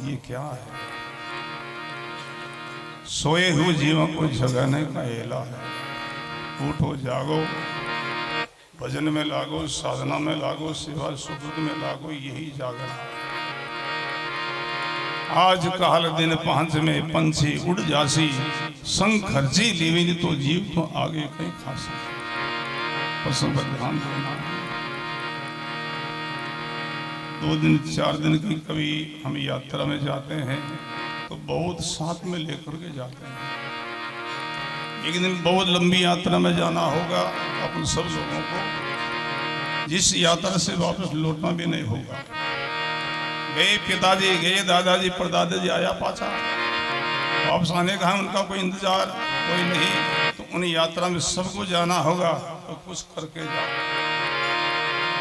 ये क्या है? सोए हुए जीवों को जगाने का एला है। उठो जागो, भजन में लागो, साधना में लागो, सेवा सुकृत में लागो, यही जागना है। आज काल दिन पांच में पंछी उड़ जासी, संग खर्ची लीविन तो जीव तो आगे कहीं खासी। प्रसंग पर ध्यान देना है। 2 दिन 4 दिन की कभी हम यात्रा में जाते हैं तो बहुत साथ में लेकर के जाते हैं। एक दिन बहुत लंबी यात्रा में जाना होगा अपन सब लोगों को, जिस यात्रा से वापस लौटना भी नहीं होगा। गए पिताजी, गए दादाजी, परदादाजी, आया पाछा, वापस आने का उनका कोई इंतजार कोई नहीं। तो उन यात्रा में सबको जाना होगा तो कुछ करके जाओ।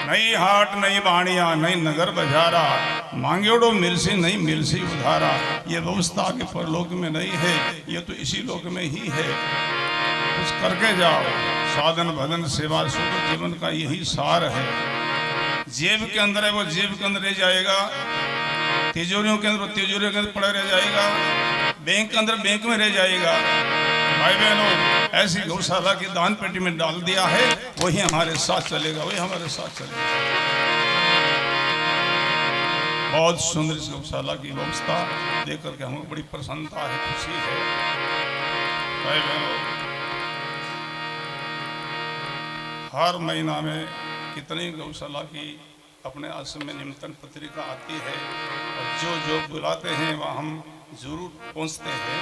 नहीं हाट नहीं बाणिया नहीं नगर बजारा, मांगेड़ो मिलसी नहीं मिलसी उधारा। ये व्यवस्था के परलोक में नहीं है, ये तो इसी लोक में ही है। कुछ करके जाओ। साधन भजन सेवा सुख जीवन का यही सार है। जेब के अंदर है वो जेब के अंदर रह जाएगा, तिजोरियों के अंदर तिजोरियों के अंदर पड़ा रह जाएगा, बैंक के अंदर बैंक में रह जाएगा। भाई बहनों, ऐसी गौशाला की दान पेटी में डाल दिया है, वही हमारे साथ चलेगा, वही हमारे साथ चलेगा। बहुत सुंदर इस गौशाला की व्यवस्था देख करके हमें बड़ी प्रसन्नता है, खुशी है। भाई बहनों, हर महीना में कितनी गौशाला की अपने आश्रम में निमंत्रण पत्रिका आती है और जो जो बुलाते हैं वहाँ हम जरूर पहुँचते हैं।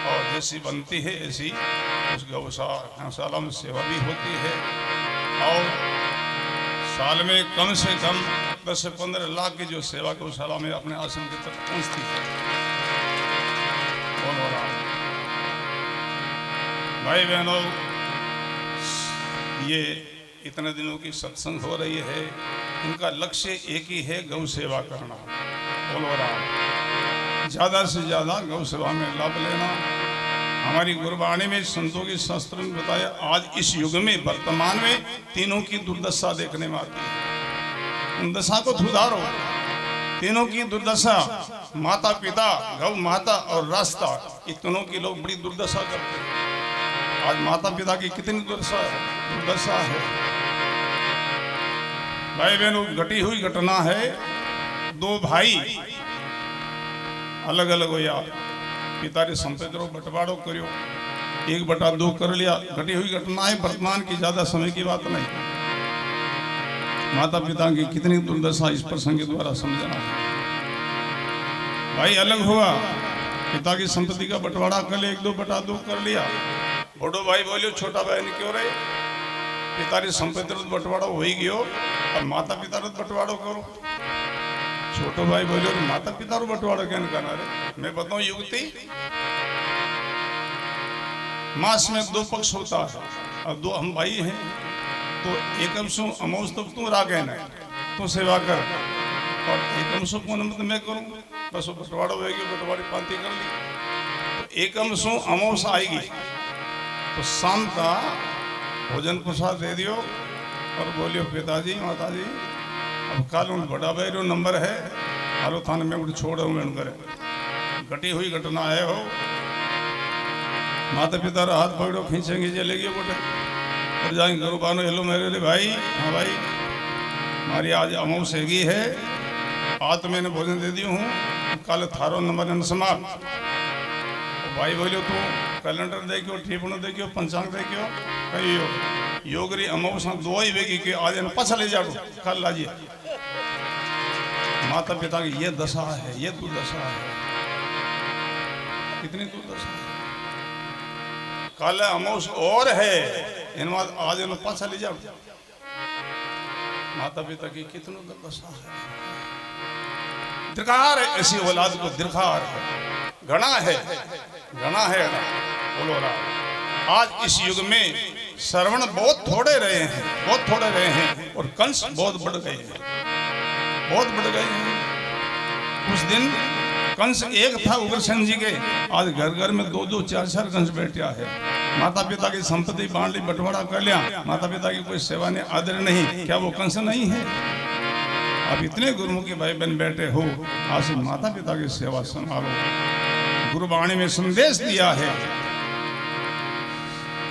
और जैसी बनती है ऐसी उस गौशाला में सेवा भी होती है। और साल में कम से कम 10 से 15 लाख की जो सेवा गौशाला में अपने आश्रम की तरफ पहुँचती है। बोलो राम। भाई बहनों, ये इतने दिनों की सत्संग हो रही है, इनका लक्ष्य एक ही है, गौ सेवा करना। बोलो राम। ज़्यादा से ज़्यादा गौ सेवा में लाभ लेना। हमारी गुरबाणी में संतों के शास्त्रों में बताया, आज इस युग में वर्तमान में तीनों की दुर्दशा देखने में आती है। उन दशा को सुधारो। तीनों की दुर्दशा, माता पिता, गौ माता और रास्ता, ये तीनों की लोग बड़ी दुर्दशा करते हैं। आज माता पिता की कितनी दुर्दशा है। भाई बहनों, घटी हुई घटना है। 2 भाई अलग अलग हो या पिता रे संपत्ति रो बंटवारो करो, 1/2 कर लिया। घटी हुई घटना है, वर्तमान की ज्यादा समय की बात नहीं। माता पिता की कितनी दुर्दशा इस प्रसंग के द्वारा समझना है। भाई अलग हुआ, पिता की संपत्ति का बंटवारा कर लिया, 1/2 कर लिया। बड़ो भाई बोलियो छोटा भाई ने क्यों रहे, पिता की संपत्ति रो बंटवारा हो ही गयो, और माता पिता रो बंटवारो करो। छोटो भाई बोलियो माता पिता रो बंटवारा क्या करना रे। मैं बताऊं युक्ति, मास में 2 पक्ष होता है और 2 हम भाई हैं। तो एकम सु अमोस तो तू रागे न तू सेवा कर, और एकम सु पुनः तो मैं करूं। बस वो बंटवारा होगी, बंटवारी पांति कर ली। तो एकम सु अमोस आएगी तो शाम का भोजन प्रसाद दे दियो और बोलियो पिताजी माताजी अब कल उन बड़ा भाई रो नंबर है, हालो थाने में उठ छोड़ करे। घटी हुई घटना है हो, माता पिता रा हाथ पकड़ो खींचेंगे चलेगी बोटे और जाएंगे गुरु बानो हेलो मेरे भाई। हाँ भाई, हमारी आज अमाउस हैगी है, आज तो मैंने भोजन दे दी हूँ, कल थारो नंबर समाप्त। भाई बोलियो तू कैलेंडर देखियो, ठीपणो देखियो, पंचांग देखियो, कहियो योगरी अमावस 2 ही वेगी के आज इन पाछा ले जाओ, कल लाजिए। माता पिता की ये दशा है, ये दुर्दशा है। कितनी दुर्दशा है। कल अमावस और है, इन आज इन पाछा ले जाओ। माता पिता की कितनी दुर्दशा है। धिक्कार है ऐसी औलाद को, धिक्कार है। घना है, घना है। बोलो राम। आज इस युग में श्रवण बहुत थोड़े रहे हैं, बहुत थोड़े रहे हैं, और कंस बहुत बढ़ गए हैं, बहुत बढ़ गए हैं। उस दिन कंस एक था उग्रसेन जी के, आज घर घर में 2-2, 4-4 कंस बैठा है। माता पिता की संपत्ति बांट ली, बंटवारा कर लिया, माता पिता की कोई सेवा ने आदर नहीं, क्या वो कंस नहीं है? अब इतने गुरुमुखी भाई बहन बैठे हो, आज से माता पिता की सेवा संभालो। गुरुवाणी में संदेश दिया है,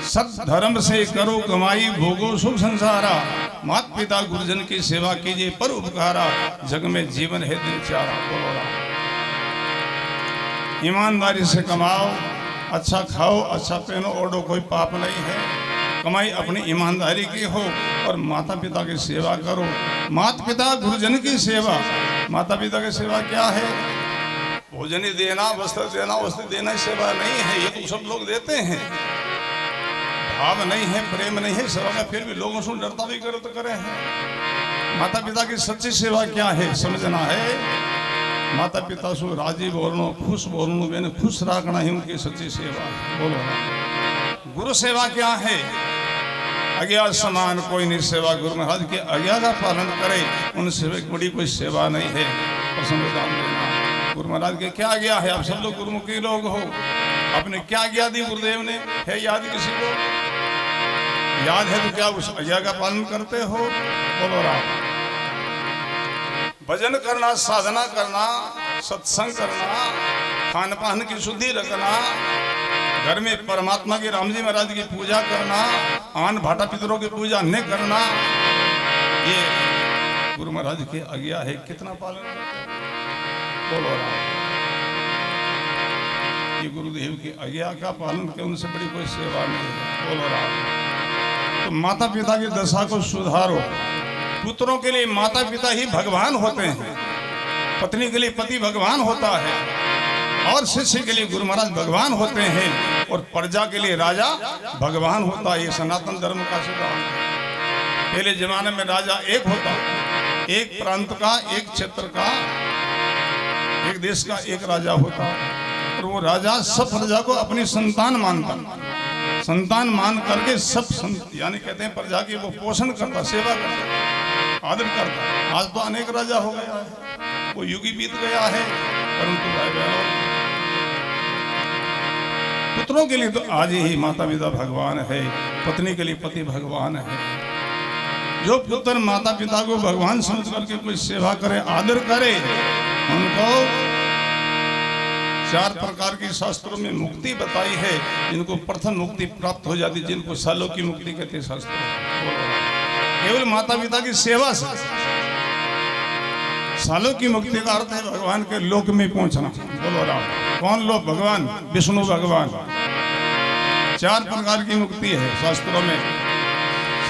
सत धर्म से करो कमाई, भोगो सुख संसारा। माता पिता गुरुजन की सेवा कीजिए पर उपकारा, जग में जीवन है दिन चारा। बोलो राम। ईमानदारी से कमाओ, अच्छा खाओ, अच्छा पहनो, ओढ़ो, कोई पाप नहीं है। कमाई अपनी ईमानदारी की हो और माता पिता की सेवा करो। माता पिता गुरुजन की सेवा। माता पिता की सेवा क्या है? भोजन ही देना, वस्त्र देना, वस्त्र देना सेवा नहीं है। ये तो सब लोग देते हैं, भाव नहीं है, प्रेम नहीं है सेवा का, फिर भी लोगों से डरता भी करो तो करे हैं। माता पिता की सच्ची सेवा क्या है समझना है। माता पिता से राजी बोलनो, खुश बोलनो, मैंने खुश रखना ही उनकी सच्ची सेवा है। बोलो ना। गुरु सेवा क्या है? आज्ञा समान कोई नहीं सेवा। गुरु महाराज की आज्ञा का पालन करे, उनसे बड़ी कोई सेवा नहीं है। और संविधान देना गुरु महाराज के क्या आज्ञा है? आप सब लोग गुरुमुखी लोग हो, आपने क्या आज्ञा दी गुरुदेव ने? है याद किसी को? याद है तो क्या उस आज्ञा का पालन करते हो? बोलो राम। भजन करना, साधना करना, सत्संग करना, खान पान की शुद्धि रखना, घर में परमात्मा की राम जी महाराज की पूजा करना, आन भाटा पितरों की पूजा न करना, ये गुरु महाराज की आज्ञा है। कितना पालन करते? बोलो राम। ये गुरुदेव की आज्ञा का पालन के उनसे बड़ी कोई सेवा नहीं है। बोलो राम। तो माता पिता की दशा को सुधारो। पुत्रों के लिए माता पिता ही भगवान होते हैं, पत्नी के लिए पति भगवान होता है, और शिष्य के लिए गुरु महाराज भगवान होते हैं, और प्रजा के लिए राजा भगवान होता है। ये सनातन धर्म का सिद्धांत है। पहले जमाने में राजा एक होता, एक प्रांत का, एक क्षेत्र का, एक देश का एक राजा होता, और वो राजा सब प्रजा को अपनी संतान मानता, संतान मान करके सब यानी कहते हैं प्रजा की वो पोषण करता, सेवा करता, आदर करता। आज तो अनेक राजा हो गया है, वो युग ही बीत गया है। परंतु भाई बहनों, पुत्रों के लिए तो आज ही माता पिता भगवान है, पत्नी के लिए पति भगवान है। जो पुत्र माता पिता को भगवान समझ करके कोई सेवा करे, आदर करे, उनको 4 प्रकार की शास्त्रों में मुक्ति बताई है। जिनको प्रथम मुक्ति प्राप्त हो जाती, जिनको सालों की मुक्ति कहते हैं शास्त्र, केवल माता पिता की सेवा से। सालों की मुक्ति का अर्थ है भगवान के लोक में पहुंचना। बोलो राम। कौन लोक? भगवान विष्णु भगवान। 4 प्रकार की मुक्ति है शास्त्रों में।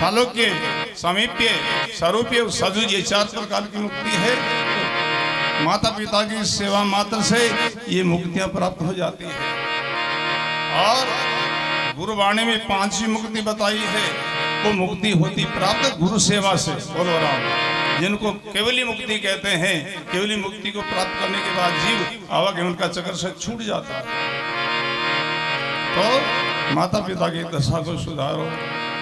सालों के समीप्य, स्वरूपीय, सजुज, ये 4 प्रकार की मुक्ति है। तो माता पिता की सेवा मात्र से ये मुक्तियां प्राप्त हो जाती है। और गुरुवाणी में 5वीं मुक्ति बताई है, वो मुक्ति होती प्राप्त गुरु सेवा से। बोलो राम। जिनको केवली मुक्ति कहते हैं, केवली मुक्ति को प्राप्त करने के बाद जीव आवागमन का चक्र से छूट जाता है। तो माता पिता की दशा को सुधारो,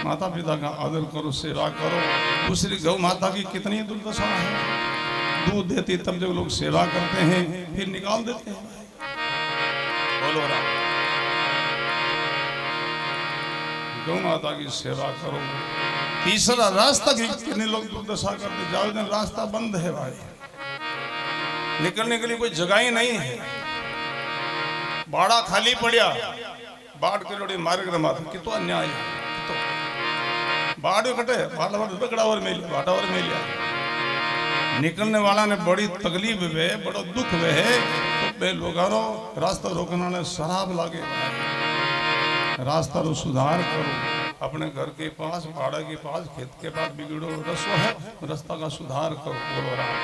माता पिता का आदर करो, सेवा करो। दूसरी गौ माता की कितनी दुर्दशा है, दूध देती तब जब लोग सेवा करते हैं फिर निकाल देते हैं। बोलो राम। गौ माता की सेवा करो। तीसरा रास्ता की कितने लोग दुर्दशा करते, जाओ दिन रास्ता बंद है भाई, निकलने के लिए कोई जगह ही नहीं है, बाड़ा खाली पड़ा, बाढ़ के लोड़ी मार्ग माता कितो अन्याय है। बाढ़ कटे बाड़ा और मिल बाटा और मिल निकलने वाला ने बड़ी तकलीफ वे, बड़ा दुख वे है, तो वे लोगारो रास्ता रोकना ने शराब लागे। रास्ता रो सुधार करो, अपने घर के पास, बाड़ा के पास, खेत के पास बिगड़ो रसो है, रास्ता का सुधार करो। बोलो राम।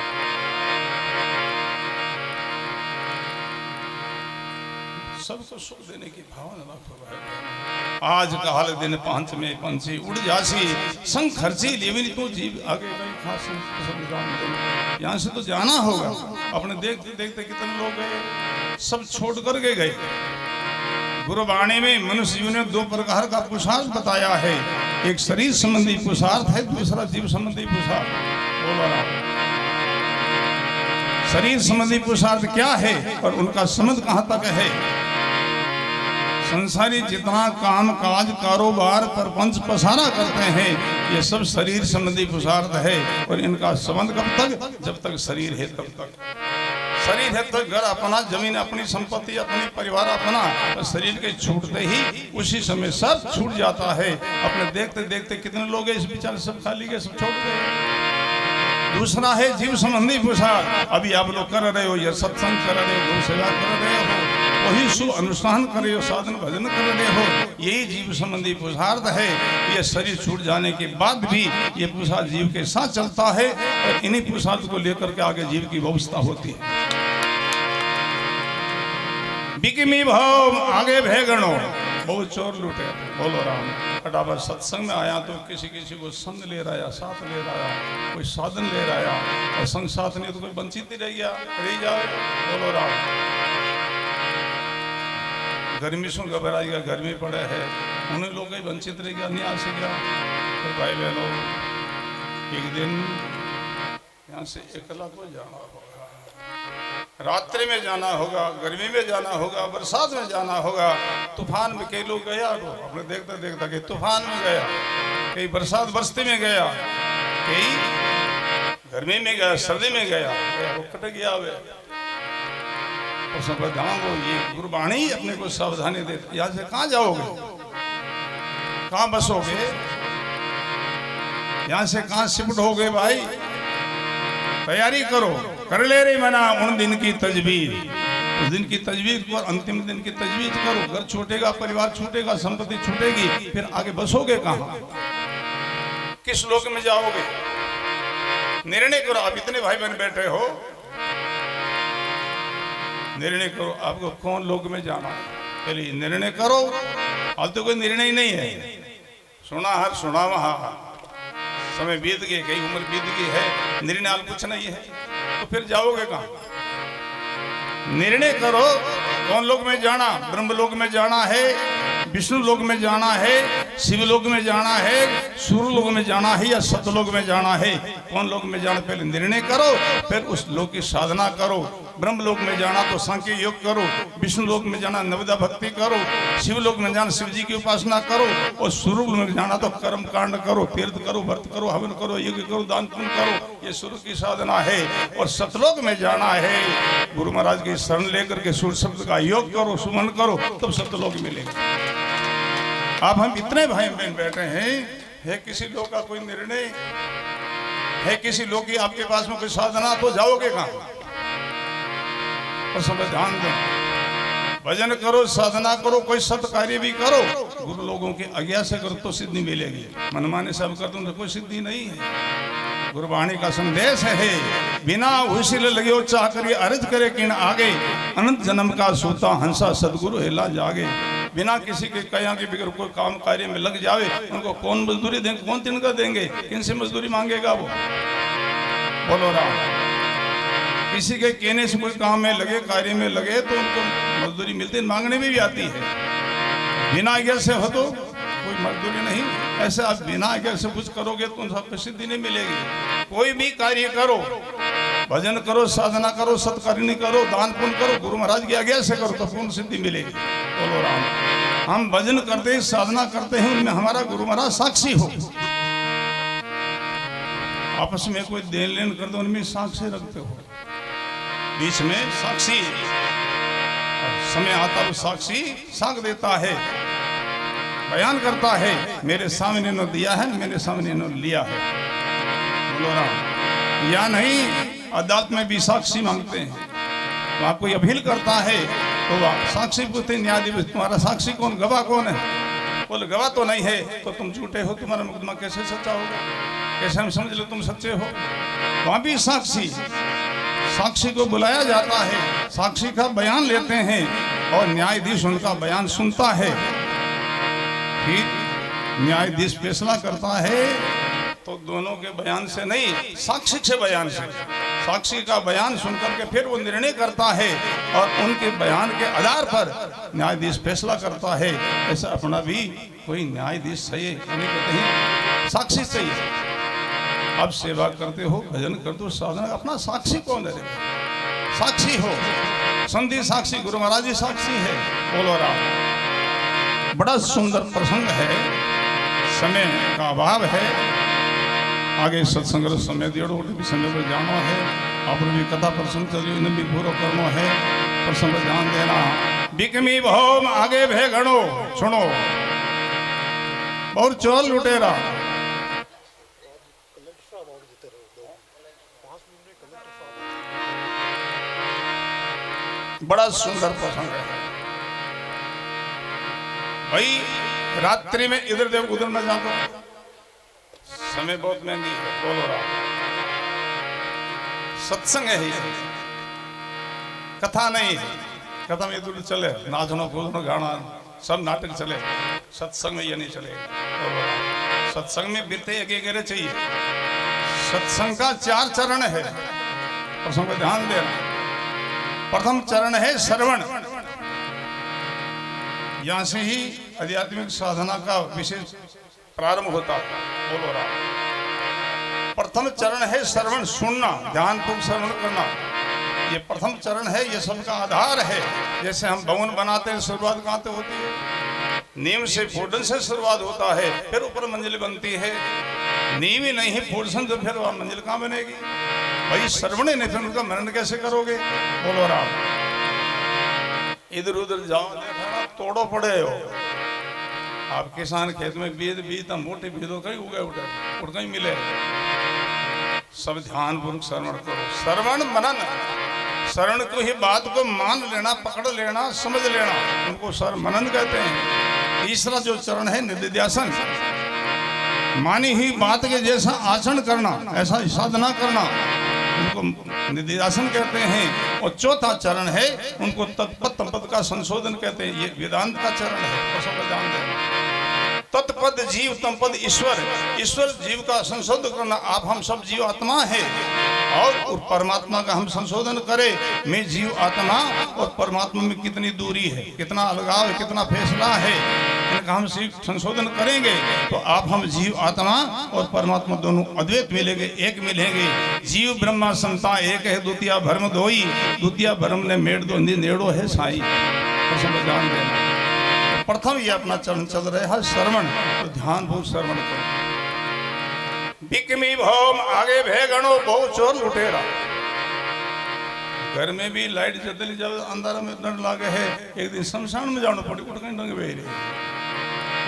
सबको सुख देने की भावना रखो भाई। आज काल दिन पांच में पंछी उड़ जासी, संग खर्ची लेविनी तो जीव आगे गई खासी। यहाँ से तो जाना होगा। अपने देखते देखते कितने लोग गए, सब छोड़ कर के गए। गुरुवाणी में मनुष्य जीवन में 2 प्रकार का पुरुषार्थ बताया है, एक शरीर संबंधी पुरुषार्थ है, दूसरा जीव संबंधी पुरुषार्थ। बोलो राम। शरीर संबंधी पुरुषार्थ क्या है और उनका संबंध कहां तक है? संसारी जितना काम काज कारोबार प्रपंच पसारा करते हैं, ये सब शरीर संबंधी पुरुषार्थ है। और इनका संबंध कब तक? जब तक शरीर है तब तक। शरीर है तो घर अपना, जमीन अपनी, संपत्ति अपनी, परिवार अपना। तो शरीर के छूटते ही उसी समय सब छूट जाता है। अपने देखते देखते कितने लोग इस विचार सब खाली के सब छोड़ते हैं। दूसरा है जीव संबंधी पुरुषार्थ। अभी आप लोग कर रहे हो, ये सत्संग कर रहे हो, गौ सेवा कर रहे हो, वही सु अनुष्ठान कर रहे हो, साधन भजन कर रहे हो, यही जीव संबंधी पुरुषार्थ है। ये शरीर छूट जाने के बाद भी ये पुरुषार्थ जीव के साथ चलता है और इन्हीं पुरुषार्थ को लेकर के आगे जीव की व्यवस्था होती है। बिकमी भाव आगे भेगणो, बहुत चोर लूटे। बोलो राम। फटाफट सत्संग में आया तो किसी किसी को संग ले रहा, साथ ले रहा, कोई साधन ले रहा, और संग साथ नहीं तो कोई वंचित ही रह गया, रह जाए। बोलो राम। गर्मी से घबराएगा, गर्मी पड़े है, उन्हें लोग वंचित रह गया, नहीं आ सकेगा। तो भाई बहनों, एक दिन यहाँ से अकेला को जाना होगा, रात्रि में जाना होगा, गर्मी में जाना होगा, बरसात में जाना होगा। तूफान में कई लोग गया, अपने देखते देखते कई तूफान में गया, कई बरसात बरसते में गया, कई गर्मी में गया, सर्दी में गया, वो कट गया। और सब जाओगे, ये गुरबाणी अपने को सावधानी देती। यहाँ से कहाँ जाओगे, कहाँ बसोगे, यहाँ से कहाँ शिफ्ट होगे? भाई तैयारी करो, कर ले रही मना उन दिन की तजवीज, उस दिन की तजवीज को, अंतिम दिन की तजवीज करो। घर छूटेगा, परिवार छूटेगा, संपत्ति छूटेगी, फिर आगे बसोगे कहाँ, किस लोक में जाओगे? निर्णय करो। आप इतने भाई बहन बैठे हो, निर्णय करो आपको कौन लोक में जाना है। पहले निर्णय करो। अब तो कोई निर्णय ही नहीं है, सुना हर सुना वहां, समय बीत गए, कई उम्र बीत गई है, निर्णय आप कुछ नहीं है, तो फिर जाओगे कहाँ? निर्णय करो कौन लोक में जाना। ब्रह्म लोक में जाना है, विष्णु लोक में जाना है, शिव लोक में जाना है, सूर्य लोक में जाना है, या सतलोक में जाना है? कौन लोक में जाना पहले निर्णय करो, फिर उस लोक की साधना करो। ब्रह्म लोक में जाना तो सांख्य योग करो, विष्णु लोक में जाना नवदा भक्ति करो, शिव लोक में जाना शिव जी की उपासना करो, और सूर्य लोक में जाना तो कर्म कांड करो, तीर्थ करो, व्रत करो, हवन करो, यज्ञ करो, दान पुण्य करो, ये सूर्य की साधना है। और सतलोक में जाना है, गुरु महाराज की शरण लेकर के सूर्य शब्द का योग करो, सुमन करो, तब सतलोक मिलेगा। अब हम इतने भाई बहन बैठे हैं, है किसी लोग का कोई निर्णय है, किसी लोग की आपके पास में कोई साधना, तो जाओगे कहाँ? और सब ध्यान दो, भजन करो, साधना करो, कोई सत कार्य भी करो, गुरु लोगों की आज्ञा से करो तो सिद्धि मिलेगी। मनमाने सब कर तो कोई सिद्धि नहीं है। गुरबाणी का संदेश है, बिना हुसिल लगे चाह करिए अर्ज करे किन आगे, अनंत जन्म का सूता हंसा सदगुरु हेला जागे। बिना किसी के कया के बिगड़ कोई काम कार्य में लग जावे, उनको कौन मजदूरी देंगे, कौन तिनका देंगे, किन से मजदूरी मांगेगा वो? बोलो राम। किसी के कहने से कोई काम में लगे, कार्य में लगे, तो उनको मजदूरी मिलती, मांगने में भी आती है। बिना आज्ञा से हो तो कोई मजदूरी नहीं। ऐसे आप बिना आज्ञा से कुछ करोगे तो उनको सिद्धि नहीं मिलेगी। कोई भी कार्य करो, भजन करो, साधना करो, सत्कार्य करो, दान पुण्य करो, गुरु महाराज की आज्ञा से करो तो पूर्ण सिद्धि मिलेगी। बोलो राम। हम भजन करते हैं, साधना करते हैं, उनमें हमारा गुरु महाराज साक्षी हो। आपस में कोई देन लेन कर दो, उनमें साक्षी रखते हो, बीच में साक्षी, समय आता है साक्षी साख देता है, बयान करता है, मेरे सामने न दिया है, मेरे सामने न लिया है। बोलो राम। या नहीं, अदालत में भी साक्षी मांगते हैं, तो आप कोई अपील करता है तो साक्षी पूछते हैं, न्यायाधीश तुम्हारा साक्षी कौन, गवाह कौन है? बोले गवाह तो नहीं है, तो तुम झूठे हो, तुम्हारा मुकदमा कैसे सच्चा होगा? कैसे हम समझ लो तुम सच्चे हो? वहां भी साक्षी, साक्षी को बुलाया जाता है, साक्षी का बयान लेते हैं और न्यायाधीश उनका बयान सुनता है। फिर न्यायाधीश फैसला करता है, तो दोनों के बयान से नहीं, साक्षी के बयान से, साक्षी का बयान सुनकर के फिर वो निर्णय करता है और उनके बयान के आधार पर न्यायाधीश फैसला करता है। ऐसा अपना भी कोई न्यायाधीश चाहिए, कहते हैं साक्षी चाहिए। अब सेवा करते हो, भजन करते हो, साधना, अपना साक्षी कौन है? साक्षी हो, संधि साक्षी, गुरु महाराज जी साक्षी है। बोलो राम। बड़ा सुंदर प्रसंग है, समय का अभाव है, आगे सत्संग समय दियो समय पर जाना है। आप भी कथा प्रसंग चलियो इन्हें भी पूरा करना है, प्रसंग पर ध्यान देना। बिकमी भौम आगे भे घणो, सुनो और चोर लुटेरा। बड़ा सुंदर प्रसंग है भाई। रात्रि में इधर देव उधर न जाओ, समय बहुत महंगी है। बोलो राम, सत्संग है, कथा नहीं है। कथा में इधर चले नाचना कूदना गाना सब नाटक चले, सत्संग में ये नहीं चलेगा। सत्संग में बीते अकेले चाहिए। सत्संग का 4 चरण है, प्रसंग पर ध्यान देना। प्रथम चरण है श्रवण, यहां से ही आध्यात्मिक साधना का विशेष प्रारंभ होता है। बोलो राम। प्रथम चरण है श्रवण, सुनना, ध्यानपूर्वक श्रवण करना। ये प्रथम चरण है, ये सबका आधार है। जैसे हम भवन बनाते हैं, शुरुआत कहाँ से होती है? नींव से, फूटन से शुरुआत होता है, फिर ऊपर मंजिल बनती है। नींव ही नहीं फूटन तो फिर वह मंजिल कहाँ बनेगी भाई? श्रवण नहीं, फिर उनका मनन कैसे करोगे? बोलो राम। इधर उधर जाओ, देखा तोड़ो पड़े हो आप। किसान खेत में बीज मोटे बीजों कहीं उगे उठे और कहीं मिले। सब ध्यान पूर्वक श्रवण करो। श्रवण मनन, श्रवण को ही बात को मान लेना, पकड़ लेना, समझ लेना, उनको श्रवण मनन कहते हैं। तीसरा जो चरण है निधिध्यासन, मानी हुई बात के जैसा आचरण करना, ऐसा साधना करना, उनको निधिध्यासन कहते हैं। और चौथा चरण है, उनको तत्पद तत्पद का संशोधन कहते हैं। ये वेदांत का चरण है, सब ध्यान देना। तत्पद जीव, तत्पद ईश्वर, ईश्वर जीव का संशोधन करना। आप हम सब जीव आत्मा है और परमात्मा का हम संशोधन करें। मैं जीव आत्मा और परमात्मा में कितनी दूरी है, कितना अलगाव है, कितना फैसला है, इनका हम संशोधन करेंगे तो आप हम जीव आत्मा और परमात्मा दोनों अद्वैत मिलेंगे, एक मिलेंगे। जीव ब्रह्मा संता एक है, द्वितीय भ्रम दोई, द्वितीय भ्रम ने मेड़ दो नेड़ो है साई। ध्यान देना। प्रथम ये अपना चरण चल रहा है श्रवण, तो ध्यान बहुत श्रवण करो। बिकमी भौम आगे भे गणो, बहु चोर लुटेरा। घर में भी लाइट जलती जब अंधारा में डर लागे है। एक दिन शमशान में जाना पड़ी, उठ कहीं डंग बेरे,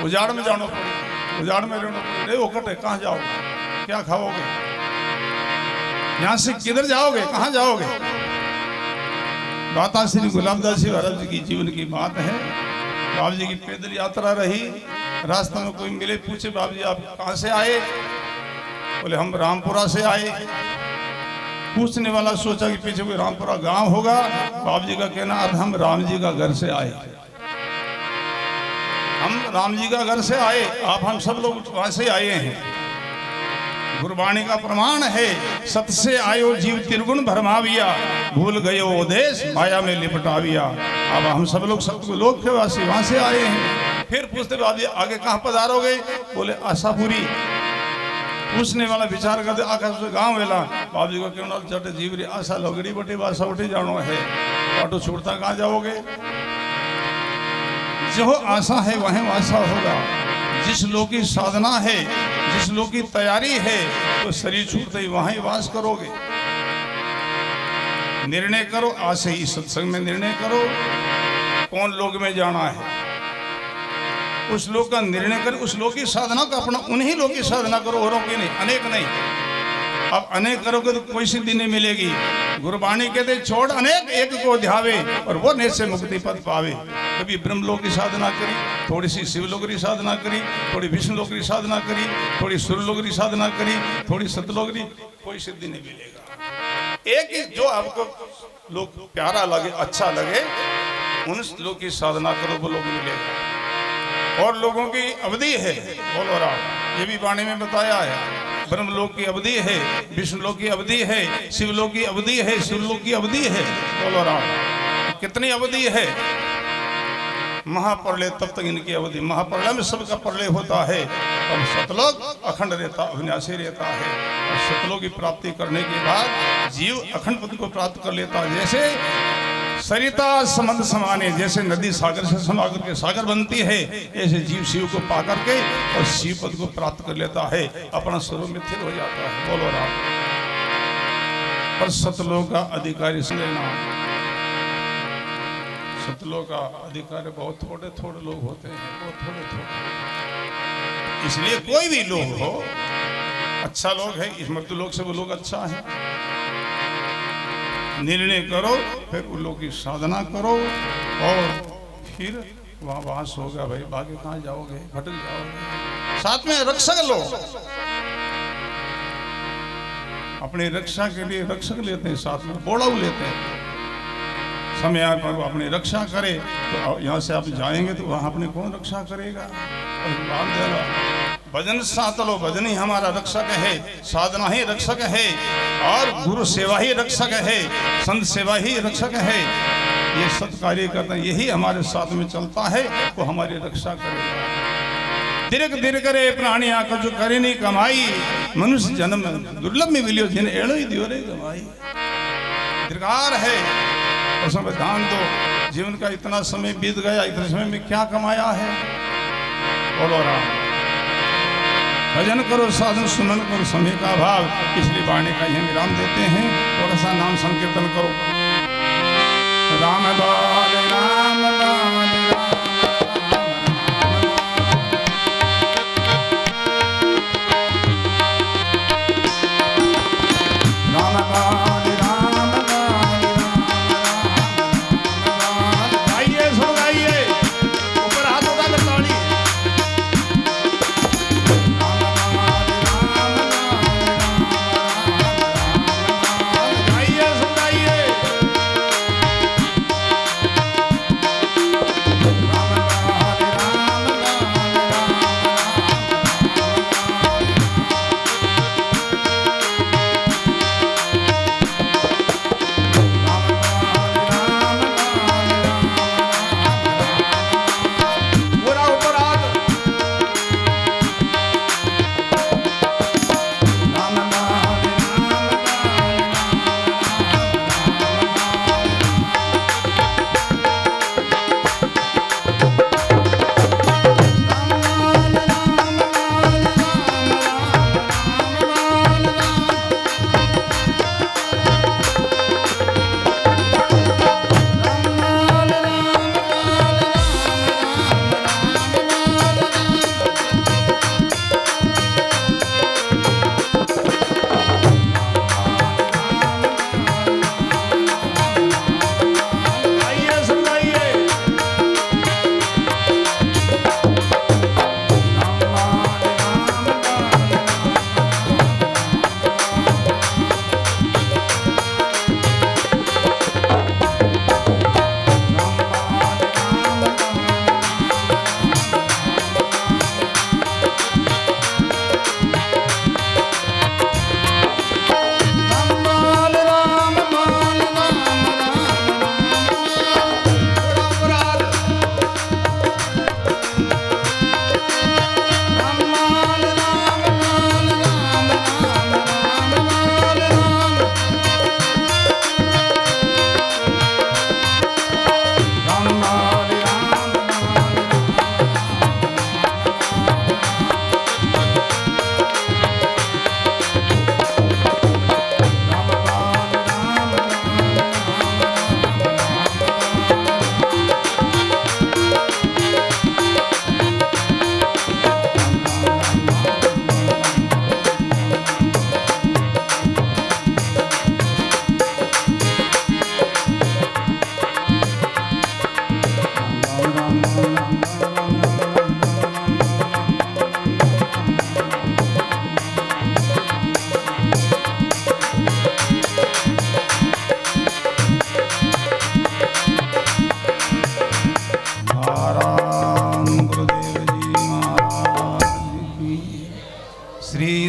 उजाड़ में जाना पड़ी, उजाड़ में रहना पड़ी। वो कटे कहाँ जाओगे, क्या खाओगे, यहाँ से किधर जाओगे, कहाँ जाओगे? दाता श्री गुलाबदास जी महाराज जी की जीवन की बात है। बाबू जी की पैदल यात्रा रही, रास्ते में कोई मिले, पूछे बाबू जी आप कहाँ से आए? बोले हम रामपुरा से आए। पूछने वाला सोचा कि पीछे कोई रामपुरा गांव होगा। बाबू जी का कहना अर्थ हम राम जी का घर से आए, हम राम जी का घर से आए, आप हम सब लोग वहां से आए हैं। गुरबाणी का प्रमाण है, सत से आयो जीव त्रिगुण भरमाविया, भूल गयो देश माया में लिपटाविया। अब हम सब लोग सतगुरु लोक के वासी वहां से आए हैं। फिर पूछते बाबू आगे कहाँ पधारोगे? बोले आशापुरी। पूछने वाला विचार करते आकाश गांव वेला। बाबू जी को क्यों चटे जीवरी आशा लगड़ी बटी बासा उठी जानो है, ऑटो छूटता कहाँ जाओगे? जो आशा है वहीं वासा होगा। जिस लोग की साधना है, जिस लोग की तैयारी है, तो शरीर छूटते ही वहां ही वास करोगे। निर्णय करो आज से ही, सत्संग में निर्णय करो कौन लोग में जाना है, उस लोग का निर्णय कर, उस लोग की साधना का अपना, उन्हीं लोग की साधना करो, औरों की नहीं, अनेक नहीं। अब अनेक करोगे तो कोई सिद्धि नहीं मिलेगी। गुरबाणी कहते छोड़ अनेक एक को ध्यावे और वो निश्चय से मुक्ति पद पावे। कभी ब्रह्मलोक की साधना करी, थोड़ी सी शिवलोक की साधना करी, थोड़ी विष्णुलोक की साधना करी, थोड़ी सूर्यलोक की साधना करी, थोड़ी सतलोक की, कोई सिद्धि नहीं मिलेगा। एक ही जो आपको लोग प्यारा लगे, अच्छा लगे, उन लोग की साधना करो, वो लोग मिलेगा। और लोगों की अवधि है, बोलो राम, ये भी वाणी में बताया है। ब्रह्मलोक की अवधि है, विष्णुलोक की अवधि है, शिवलोक की अवधि है, सूर्यलोक की अवधि है। बोलो राम, कितनी अवधि है? महाप्रलय तब तक इनकी अवधि। महाप्रलय में सबका प्रलय होता है और सतलोक अखंड रहता, अविनाशी रहता है। और सतलोक की प्राप्ति करने के बाद जीव अखंड पद को प्राप्त कर लेता है। जैसे सरिता समंद समाने, जैसे नदी सागर से समा करके सागर बनती है, ऐसे जीव शिव को पा करके और शिव पद को प्राप्त कर लेता है, अपना स्वरूप में स्थिर हो जाता है। बोलो राम। पर सतलोक का अधिकारी से लेना, सतलोक का अधिकारी बहुत थोड़े थोड़े लोग होते हैं, बहुत थोड़े थोड़े। इसलिए कोई भी लोग हो, अच्छा लोग है, इस मृत्यु लोग से वो लोग अच्छा है। निर्णय करो, फिर उन लोग की साधना करो और फिर वहां वास होगा। भाई बाकी कहाँ जाओगे, भटक जाओगे। साथ में रक्षक लो, अपनी रक्षा के लिए रक्षक लेते हैं, साथ में बोड़ाऊ लेते हैं। समय आए पर वो अपनी रक्षा करे, तो यहाँ से आप जाएंगे तो वहां अपने कौन रक्षा करेगा। भजन साथ लो, भजन ही हमारा रक्षक है, साधना ही रक्षक है, और गुरु सेवा ही रक्षक है, संत सेवा ही रक्षक है। ये सत कार्य करते हैं, यही हमारे साथ में चलता है, वो हमारी रक्षा करेगा। दीर्घ दीर्घ करे प्राणिया को जो करे नहीं कमाई, मनुष्य जन्म दुर्लभ में मिलियो जिन एड़ो ही दियो रे कमाई। दीर्घार है, उसमें ध्यान दो। जीवन का इतना समय बीत गया, इतने समय में क्या कमाया है। बोलो राम। भजन करो, साधन सुमन करो, समय का अभाव, इसलिए वाणी का यह विराम देते हैं। थोड़ा सा नाम संकीर्तन करो। राम बाल राम बाल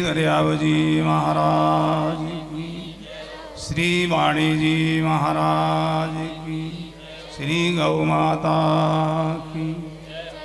दरियाव जी महाराज की, श्री वाणी जी महाराज की, श्री गौ माता की।